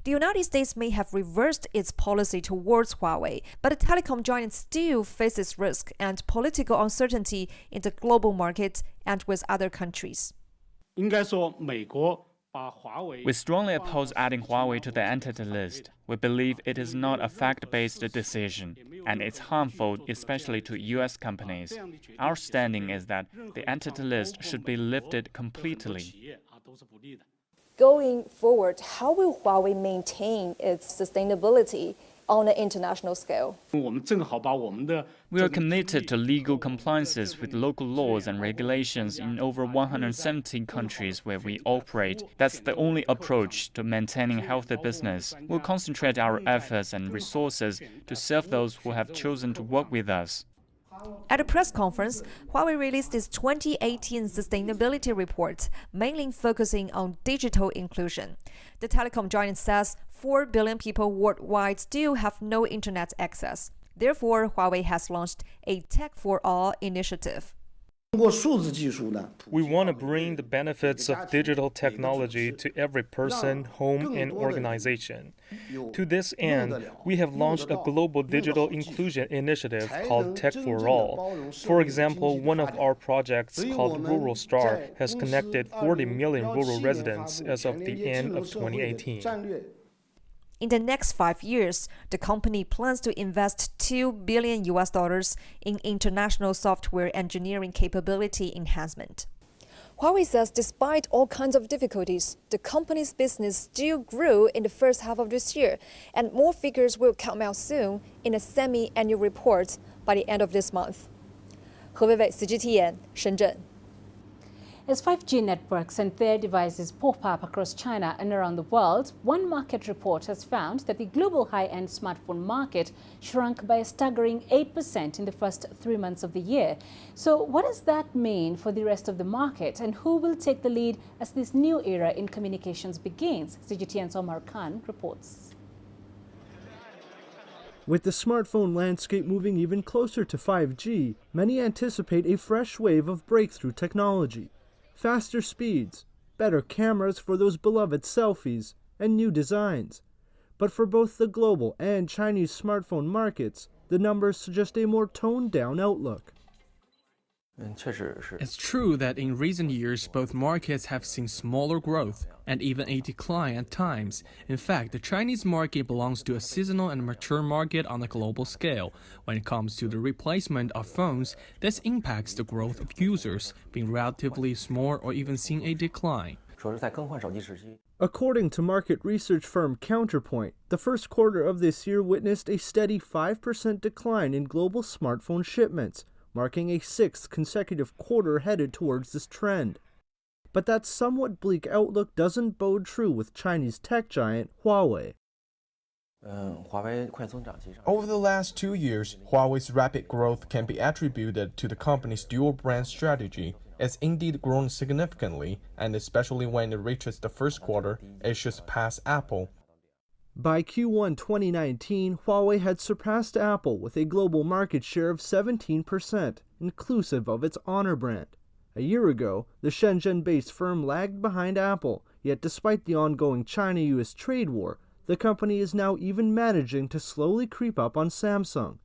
The United States may have reversed its policy towards Huawei, but the telecom giant still faces risk and political uncertainty in the global market and with other countries. We strongly oppose adding Huawei to the entity list. We believe it is not a fact-based decision, and it's harmful, especially to U.S. companies. Our standing is that the entity list should be lifted completely. Going forward, how will Huawei maintain its sustainability on an international scale? We are committed to legal compliances with local laws and regulations in over 170 countries where we operate. That's the only approach to maintaining healthy business. We'll concentrate our efforts and resources to serve those who have chosen to work with us. At a press conference, Huawei released its 2018 sustainability report, mainly focusing on digital inclusion. The telecom giant says 4 billion people worldwide still have no internet access. Therefore, Huawei has launched a Tech for All initiative. We want to bring the benefits of digital technology to every person, home, and organization. To this end, we have launched a global digital inclusion initiative called Tech for All. For example, one of our projects called Rural Star has connected 40 million rural residents as of the end of 2018. In the next 5 years, the company plans to invest $2 billion in international software engineering capability enhancement. Huawei says despite all kinds of difficulties, the company's business still grew in the first half of this year, and more figures will come out soon in a semi-annual report by the end of this month. He Weiwei, CGTN, Shenzhen. As 5G networks and their devices pop up across China and around the world, one market report has found that the global high-end smartphone market shrunk by a staggering 8% in the first 3 months of the year. So what does that mean for the rest of the market, and who will take the lead as this new era in communications begins? CGTN's Omar Khan reports. With the smartphone landscape moving even closer to 5G, many anticipate a fresh wave of breakthrough technology. Faster speeds, better cameras for those beloved selfies, and new designs. But for both the global and Chinese smartphone markets, the numbers suggest a more toned-down outlook. It's true that in recent years, both markets have seen smaller growth and even a decline at times. In fact, the Chinese market belongs to a seasonal and mature market on a global scale. When it comes to the replacement of phones, this impacts the growth of users, being relatively small or even seeing a decline. According to market research firm Counterpoint, the first quarter of this year witnessed a steady 5% decline in global smartphone shipments, marking a 6th consecutive quarter headed towards this trend. But that somewhat bleak outlook doesn't bode true with Chinese tech giant Huawei. Over the last 2 years, Huawei's rapid growth can be attributed to the company's dual brand strategy. It's indeed grown significantly, and especially when it reaches the first quarter, it should pass Apple. By Q1 2019, Huawei had surpassed Apple with a global market share of 17%, inclusive of its Honor brand. A year ago, the Shenzhen-based firm lagged behind Apple, yet despite the ongoing China-US trade war, the company is now even managing to slowly creep up on Samsung.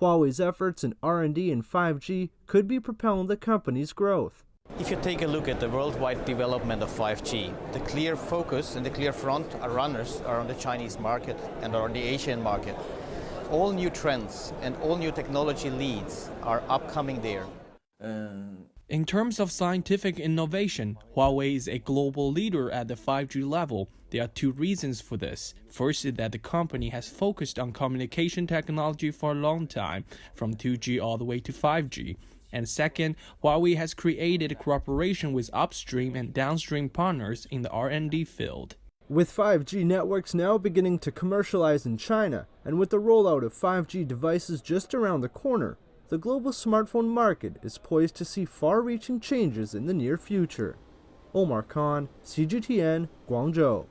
Huawei's efforts in R&D and 5G could be propelling the company's growth. If you take a look at the worldwide development of 5G, the clear focus and the clear front runners are on the Chinese market and on the Asian market. All new trends and all new technology leads are upcoming there. In terms of scientific innovation, Huawei is a global leader at the 5G level. There are two reasons for this. First is that the company has focused on communication technology for a long time, from 2G all the way to 5G. And second, Huawei has created cooperation with upstream and downstream partners in the R&D field. With 5G networks now beginning to commercialize in China, and with the rollout of 5G devices just around the corner, the global smartphone market is poised to see far-reaching changes in the near future. Omar Khan, CGTN, Guangzhou.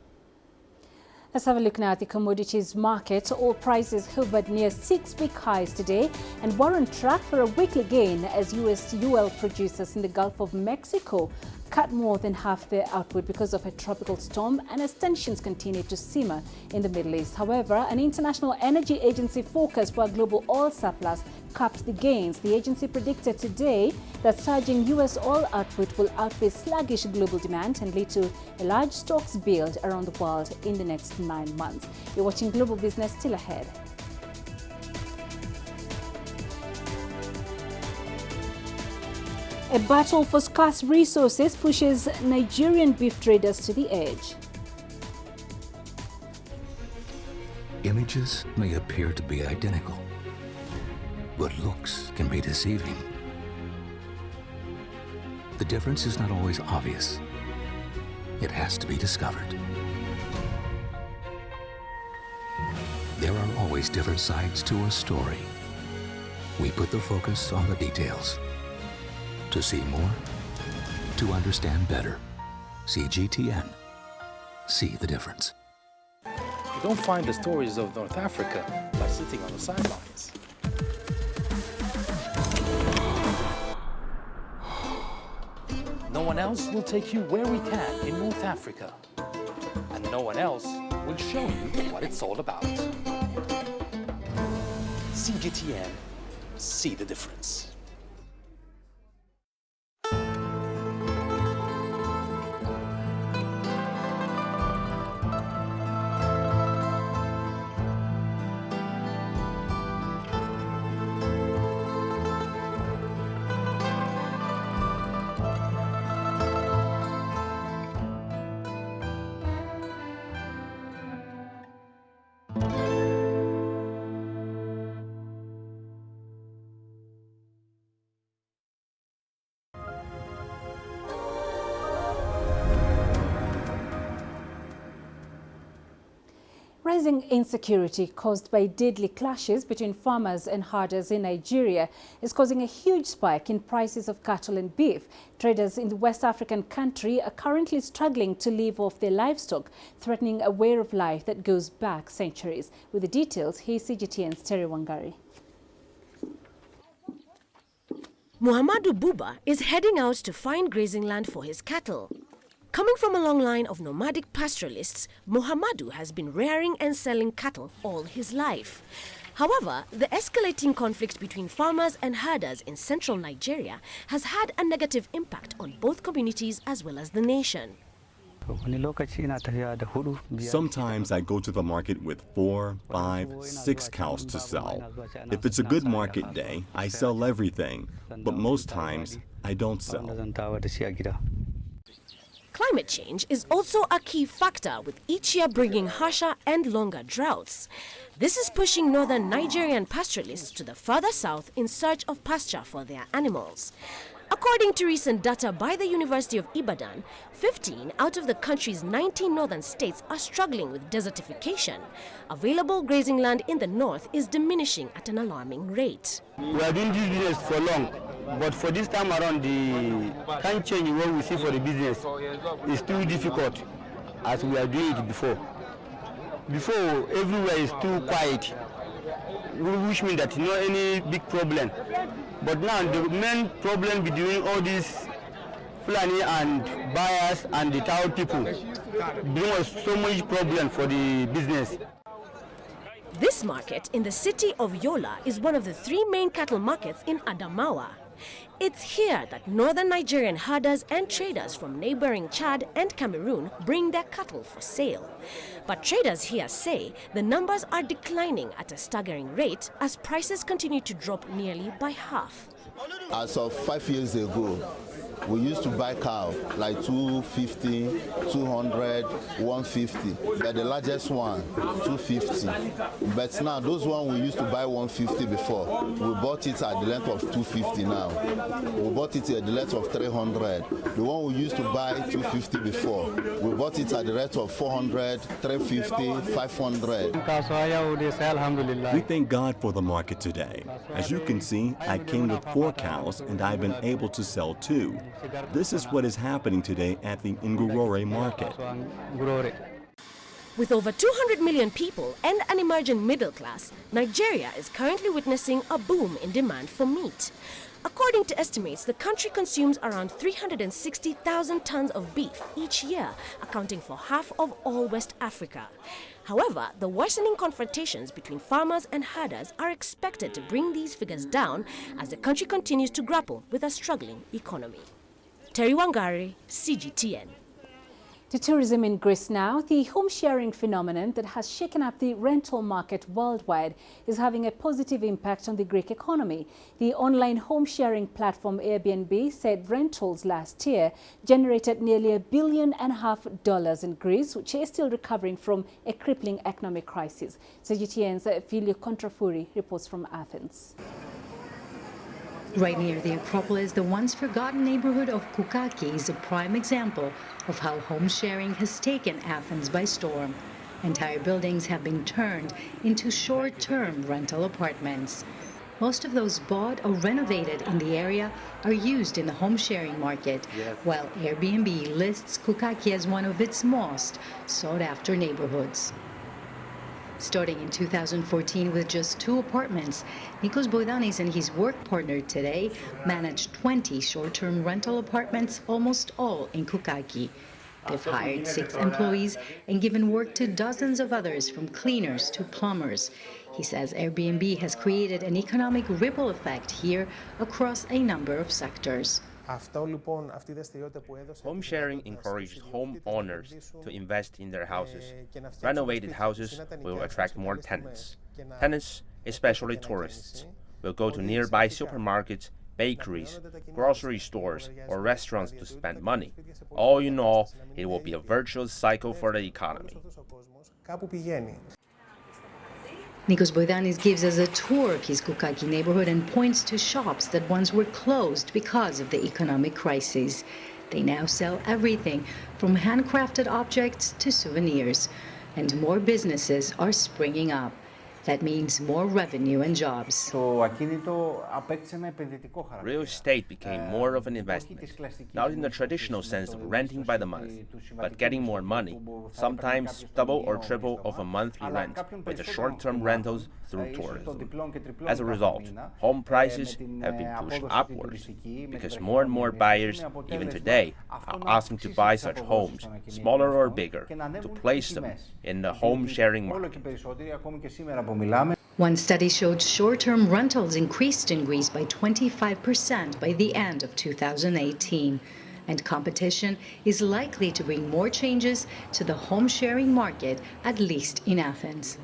Let's have a look now at the commodities market. Oil prices hovered near 6-week highs today and were on track for a weekly gain as US oil producers in the Gulf of Mexico cut more than half their output because of a tropical storm and as tensions continue to simmer in the Middle East. However, an International Energy Agency forecast for a global oil surplus capped the gains. The agency predicted today that surging US oil output will outpace sluggish global demand and lead to a large stocks build around the world in the next 9 months. You're watching Global Business, still ahead. A battle for scarce resources pushes Nigerian beef traders to the edge. Images may appear to be identical, but looks can be deceiving. The difference is not always obvious. It has to be discovered. There are always different sides to a story. We put the focus on the details. To see more, to understand better. CGTN. See the difference. You don't find the stories of North Africa by sitting on the sidelines. No one else will take you where we can in North Africa. And no one else will show you what it's all about. CGTN. See the difference. Rising insecurity caused by deadly clashes between farmers and herders in Nigeria is causing a huge spike in prices of cattle and beef. Traders in the West African country are currently struggling to live off their livestock, threatening a way of life that goes back centuries. With the details, here's CGTN's Terry Wangari. Muhammadu Buba is heading out to find grazing land for his cattle. Coming from a long line of nomadic pastoralists, Muhammadu has been rearing and selling cattle all his life. However, the escalating conflict between farmers and herders in central Nigeria has had a negative impact on both communities as well as the nation. Sometimes I go to the market with 4, 5, 6 cows to sell. If it's a good market day, I sell everything, but most times I don't sell. Climate change is also a key factor, with each year bringing harsher and longer droughts. This is pushing northern Nigerian pastoralists to the further south in search of pasture for their animals. According to recent data by the University of Ibadan, 15 out of the country's 19 northern states are struggling with desertification. Available grazing land in the north is diminishing at an alarming rate. We are doing this business for long, but for this time around, the kind change what we see for the business is too difficult as we are doing it before. Before, everywhere is too quiet, which means that not any big problem. But now the main problem between all these Fulani and buyers and the town people bring us so much problem for the business. This market in the city of Yola is one of the 3 main cattle markets in Adamawa. It's here that northern Nigerian herders and traders from neighboring Chad and Cameroon bring their cattle for sale. But traders here say the numbers are declining at a staggering rate as prices continue to drop nearly by half. As of 5 years ago, we used to buy cow like 250, 200, 150. But the largest one, 250. But now those ones we used to buy 150 before, we bought it at the length of 250 now. We bought it at the length of 300. The one we used to buy 250 before, we bought it at the rate of 400, 350, 500. We thank God for the market today. As you can see, I came with 4 cows and I've been able to sell 2. This is what is happening today at the Ngurore market. With over 200 million people and an emerging middle class, Nigeria is currently witnessing a boom in demand for meat. According to estimates, the country consumes around 360,000 tons of beef each year, accounting for half of all West Africa. However, the worsening confrontations between farmers and herders are expected to bring these figures down as the country continues to grapple with a struggling economy. Terry Wangari, CGTN. To tourism in Greece now, the home-sharing phenomenon that has shaken up the rental market worldwide is having a positive impact on the Greek economy. The online home-sharing platform Airbnb said rentals last year generated nearly $1.5 billion in Greece, which is still recovering from a crippling economic crisis. CGTN's Filio Contrafuri reports from Athens. Right near the Acropolis, the once forgotten neighborhood of Koukaki is a prime example of how home sharing has taken Athens by storm. Entire buildings have been turned into short-term rental apartments. Most of those bought or renovated in the area are used in the home sharing market, while Airbnb lists Koukaki as one of its most sought-after neighborhoods. Starting in 2014 with just 2 apartments, Nikos Boidanis and his work partner today managed 20 short-term rental apartments, almost all in Koukaki. They've hired 6 employees and given work to dozens of others, from cleaners to plumbers. He says Airbnb has created an economic ripple effect here across a number of sectors. Home sharing encourages homeowners to invest in their houses. Renovated houses will attract more tenants. Tenants, especially tourists, will go to nearby supermarkets, bakeries, grocery stores, or restaurants to spend money. All in all, it will be a virtuous cycle for the economy. Nikos Boidanis gives us a tour of his Koukaki neighborhood and points to shops that once were closed because of the economic crisis. They now sell everything from handcrafted objects to souvenirs, and more businesses are springing up. That means more revenue and jobs. Real estate became more of an investment, not in the traditional sense of renting by the month, but getting more money, sometimes double or triple of a monthly rent, with the short-term rentals through tourism. As a result, home prices have been pushed upwards because more and more buyers, even today, are asking to buy such homes, smaller or bigger, to place them in the home-sharing market. One study showed short-term rentals increased in Greece by 25% by the end of 2018. And competition is likely to bring more changes to the home-sharing market, at least in Athens.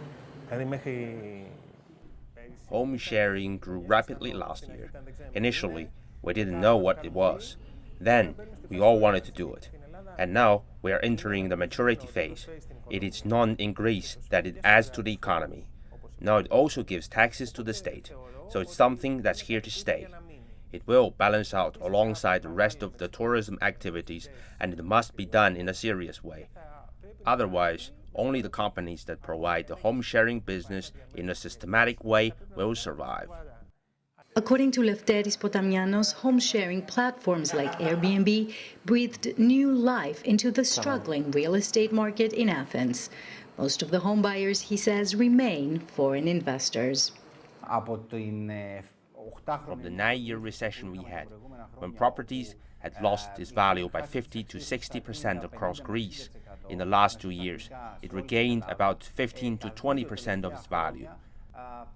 Home sharing grew rapidly last year. Initially, we didn't know what it was. Then, we all wanted to do it. And now, we are entering the maturity phase. It is known in Greece that it adds to the economy. Now it also gives taxes to the state, so it's something that's here to stay. It will balance out alongside the rest of the tourism activities, and it must be done in a serious way. Otherwise, only the companies that provide the home-sharing business in a systematic way will survive. According to Lefteris Potamianos, home-sharing platforms like Airbnb breathed new life into the struggling real estate market in Athens. Most of the home buyers, he says, remain foreign investors. From the 9-year recession we had, when properties had lost its value by 50 to 60% across Greece, in the last 2 years, it regained about 15 to 20% of its value.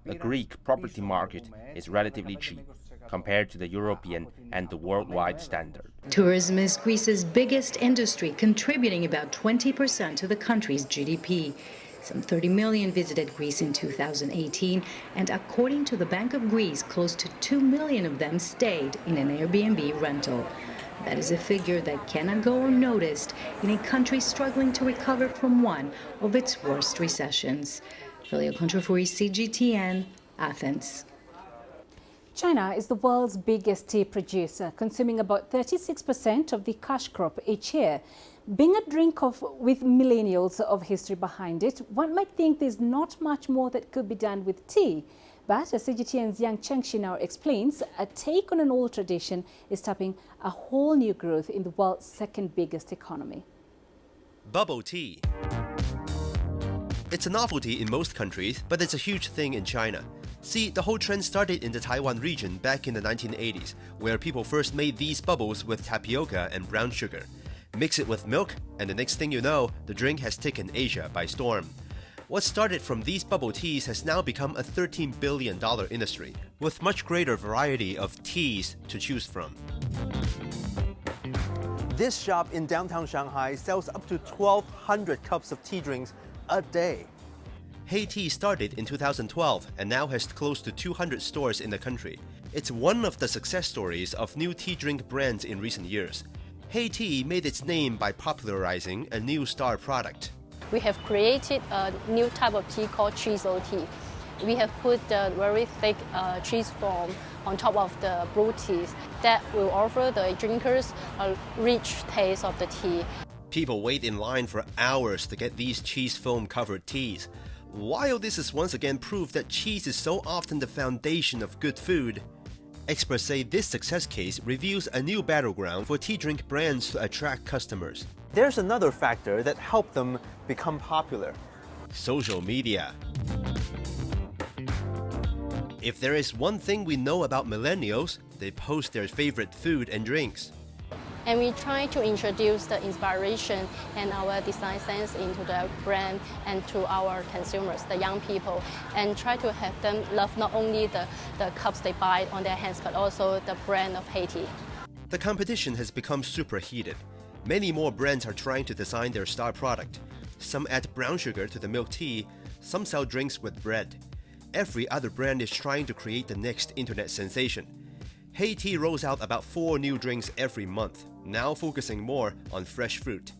The Greek property market is relatively cheap compared to the European and the worldwide standard. Tourism is Greece's biggest industry, contributing about 20% to the country's GDP. Some 30 million visited Greece in 2018, and according to the Bank of Greece, close to 2 million of them stayed in an Airbnb rental. That is a figure that cannot go unnoticed in a country struggling to recover from one of its worst recessions. Filio Contrafuri, CGTN, Athens. China is the world's biggest tea producer, consuming about 36% of the cash crop each year. Being a drink with millennials of history behind it, one might think there's not much more that could be done with tea. But as CGTN's Yang Chengxi now explains, a take on an old tradition is tapping a whole new growth in the world's second biggest economy. Bubble tea. It's a novelty in most countries, but it's a huge thing in China. See, the whole trend started in the Taiwan region back in the 1980s, where people first made these bubbles with tapioca and brown sugar. Mix it with milk, and the next thing you know, the drink has taken Asia by storm. What started from these bubble teas has now become a $13 billion industry, with much greater variety of teas to choose from. This shop in downtown Shanghai sells up to 1,200 cups of tea drinks a day. HeyTea started in 2012 and now has close to 200 stores in the country. It's one of the success stories of new tea drink brands in recent years. HeyTea made its name by popularizing a new star product. We have created a new type of tea called cheeso tea. We have put the very thick cheese foam on top of the brewed teas that will offer the drinkers a rich taste of the tea. People wait in line for hours to get these cheese foam covered teas. While this is once again proof that cheese is so often the foundation of good food, experts say this success case reveals a new battleground for tea drink brands to attract customers. There's another factor that helped them become popular. Social media. If there is one thing we know about millennials, they post their favorite food and drinks. And we try to introduce the inspiration and our design sense into the brand and to our consumers, the young people, and try to have them love not only the cups they buy on their hands, but also the brand of HeyTea. The competition has become super heated. Many more brands are trying to design their star product. Some add brown sugar to the milk tea, some sell drinks with bread. Every other brand is trying to create the next internet sensation. HeyTea rolls out about 4 new drinks every month, now focusing more on fresh fruit.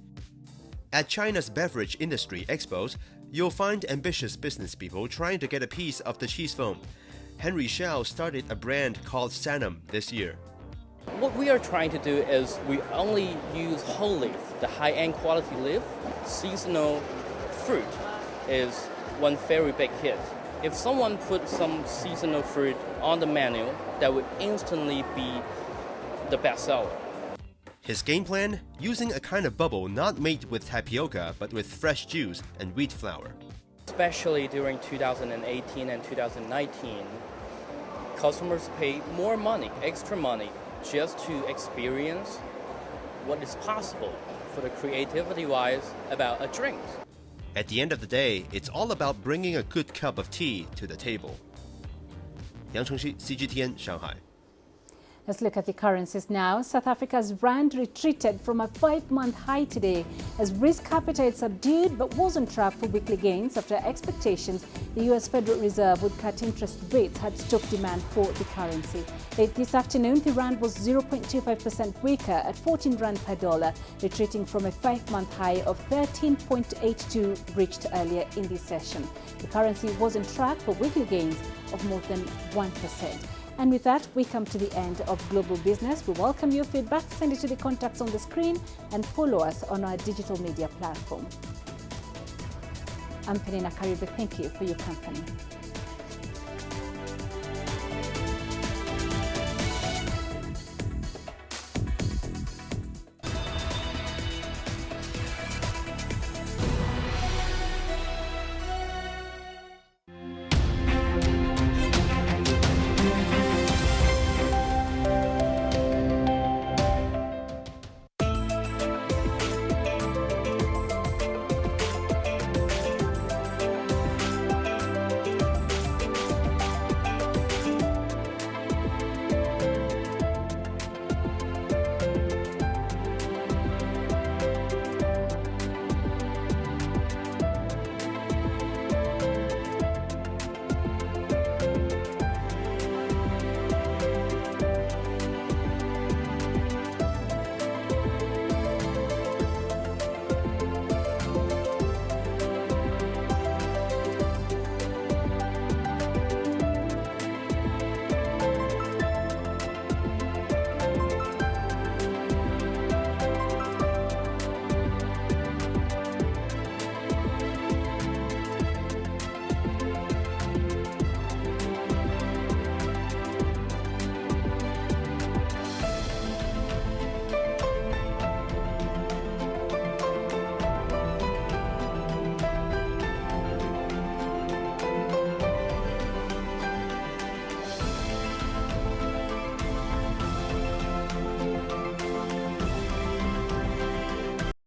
At China's beverage industry expos, you'll find ambitious business people trying to get a piece of the cheese foam. Henry Xiao started a brand called Sanum this year. What we are trying to do is we only use whole leaf, the high-end quality leaf. Seasonal fruit is one very big hit. If someone puts some seasonal fruit on the menu, that would instantly be the best seller. His game plan? Using a kind of bubble not made with tapioca but with fresh juice and wheat flour. Especially during 2018 and 2019, customers pay more money, extra money, just to experience what is possible for the creativity-wise about a drink. At the end of the day, it's all about bringing a good cup of tea to the table. Yang Chengxi, CGTN, Shanghai. Let's look at the currencies now. South Africa's rand retreated from a 5-month high today as risk appetite subdued but was on track for weekly gains after expectations the U.S. Federal Reserve would cut interest rates had stoked demand for the currency. Late this afternoon, the rand was 0.25% weaker at 14 rand per dollar, retreating from a 5-month high of 13.82 reached earlier in this session. The currency was on track for weekly gains of more than 1%. And with that, we come to the end of Global Business. We welcome your feedback. Send it to the contacts on the screen and follow us on our digital media platform. I'm Peninah Karibe. Thank you for your company.